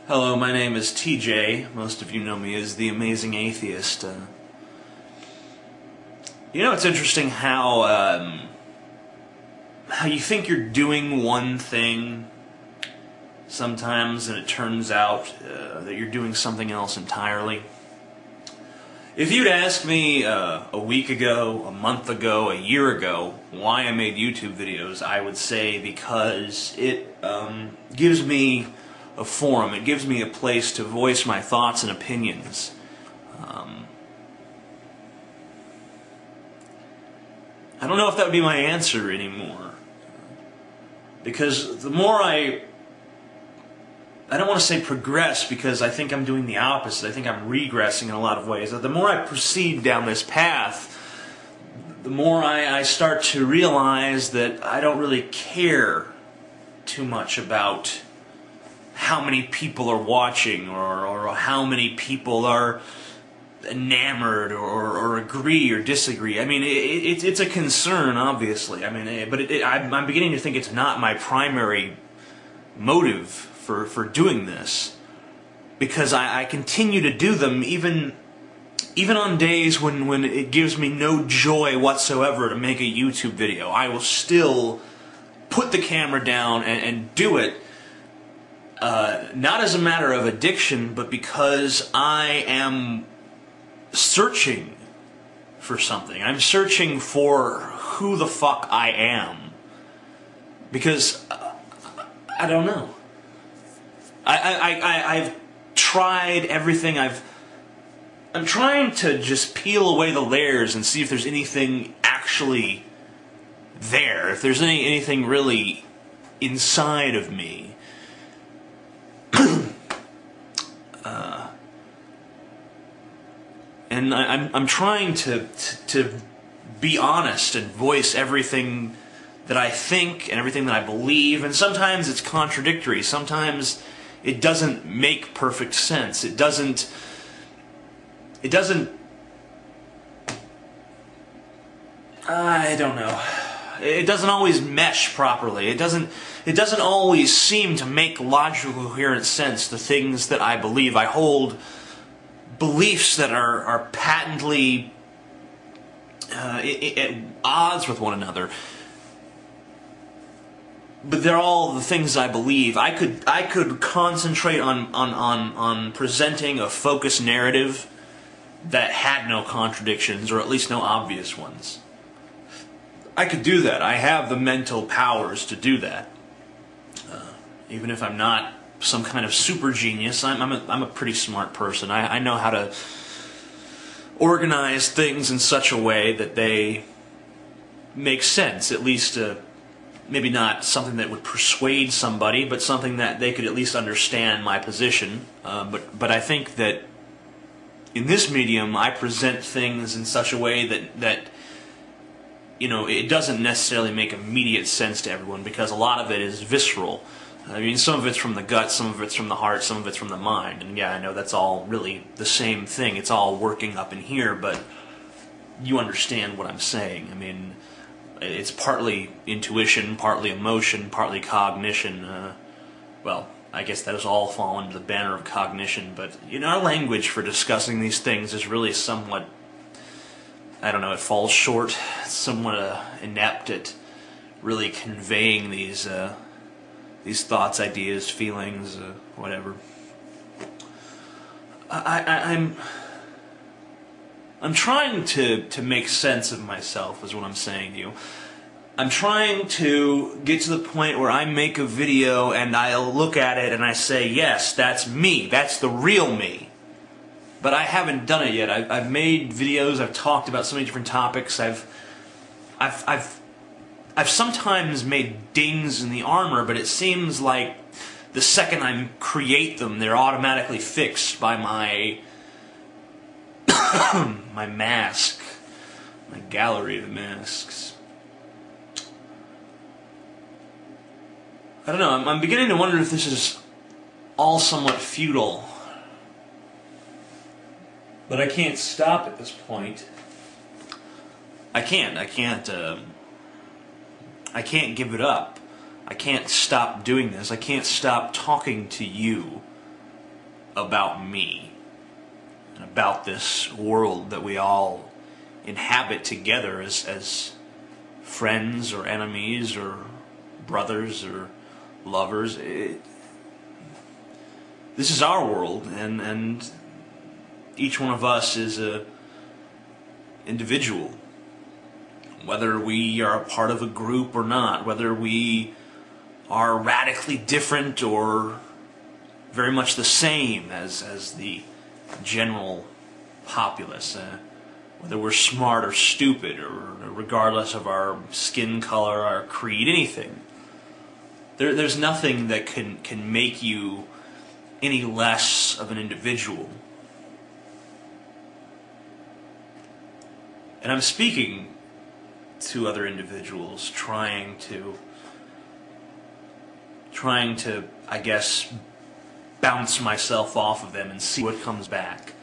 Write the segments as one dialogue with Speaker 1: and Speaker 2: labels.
Speaker 1: Hello, my name is TJ. Most of you know me as the Amazing Atheist. It's interesting how you think you're doing one thing sometimes, and it turns out that you're doing something else entirely. If you'd asked me a week ago, a month ago, a year ago why I made YouTube videos, I would say because it gives me a forum. It gives me a place to voice my thoughts and opinions. I don't know if that would be my answer anymore. Because the more I don't want to say progress, because I think I'm doing the opposite. I think I'm regressing in a lot of ways. The more I proceed down this path, the more I start to realize that I don't really care too much about how many people are watching, or how many people are enamored, or agree or disagree. I mean, it's a concern, obviously. I mean, but I'm beginning to think it's not my primary motive for doing this, because I continue to do them even on days when it gives me no joy whatsoever to make a YouTube video. I will still put the camera down and do it. Not as a matter of addiction, but because I am searching for something. I'm searching for who the fuck I am. Because, I don't know. I've tried everything. I'm trying to just peel away the layers and see if there's anything actually there. If there's anything really inside of me. And I'm trying to be honest and voice everything that I think and everything that I believe, and sometimes it's contradictory. Sometimes it doesn't make perfect sense. It doesn't I don't know. It doesn't always mesh properly. It doesn't always seem to make logical, coherent sense, the things that I believe. I hold beliefs that are patently at odds with one another. But they're all the things I believe. I could concentrate on presenting a focused narrative that had no contradictions, or at least no obvious ones. I could do that. I have the mental powers to do that. Even if I'm not some kind of super genius, I'm a pretty smart person. I know how to organize things in such a way that they make sense. At least, maybe not something that would persuade somebody, but something that they could at least understand my position. But I think that in this medium, I present things in such a way that it doesn't necessarily make immediate sense to everyone, because a lot of it is visceral. I mean, some of it's from the gut, some of it's from the heart, some of it's from the mind. And yeah, I know that's all really the same thing. It's all working up in here, but you understand what I'm saying. I mean, it's partly intuition, partly emotion, partly cognition. Well, I guess that does all fall under the banner of cognition, but our language for discussing these things is really somewhat, I don't know, it falls short. It's somewhat inept at really conveying these thoughts, ideas, feelings, whatever. I'm trying to make sense of myself, is what I'm saying to you. I'm trying to get to the point where I make a video and I'll look at it and I say, yes, that's me. That's the real me. But I haven't done it yet. I've made videos. I've talked about so many different topics. I've sometimes made dings in the armor, but it seems like the second I create them, they're automatically fixed by my my mask, my gallery of masks. I don't know. I'm beginning to wonder if this is all somewhat futile. But I can't stop at this point. I can't give it up. I can't stop doing this. I can't stop talking to you. about me and about this world that we all inhabit together as friends or enemies or brothers or lovers. This is our world, and each one of us is a individual. Whether we are a part of a group or not, whether we are radically different or very much the same as the general populace, whether we're smart or stupid, or regardless of our skin color, our creed, anything. There's nothing that can make you any less of an individual. And I'm speaking to other individuals, trying to, I guess, bounce myself off of them and see what comes back.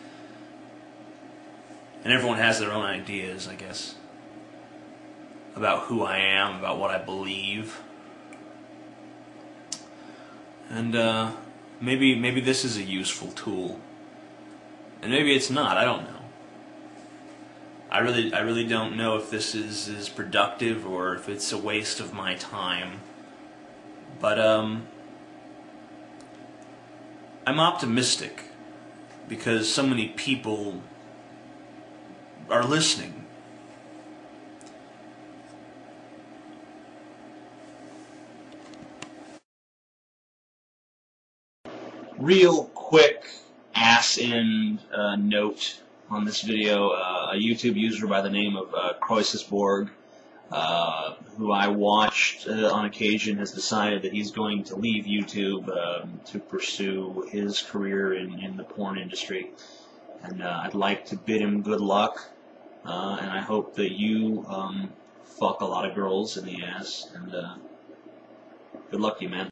Speaker 1: And everyone has their own ideas, I guess, about who I am, about what I believe. And maybe this is a useful tool. And maybe it's not, I don't know. I really don't know if this is productive or if it's a waste of my time. But I'm optimistic because so many people are listening. Real quick ass-end note on this video. A YouTube user by the name of Croesusborg, who I watched on occasion, has decided that he's going to leave YouTube to pursue his career in the porn industry. And I'd like to bid him good luck, and I hope that you fuck a lot of girls in the ass, and good luck to you, man.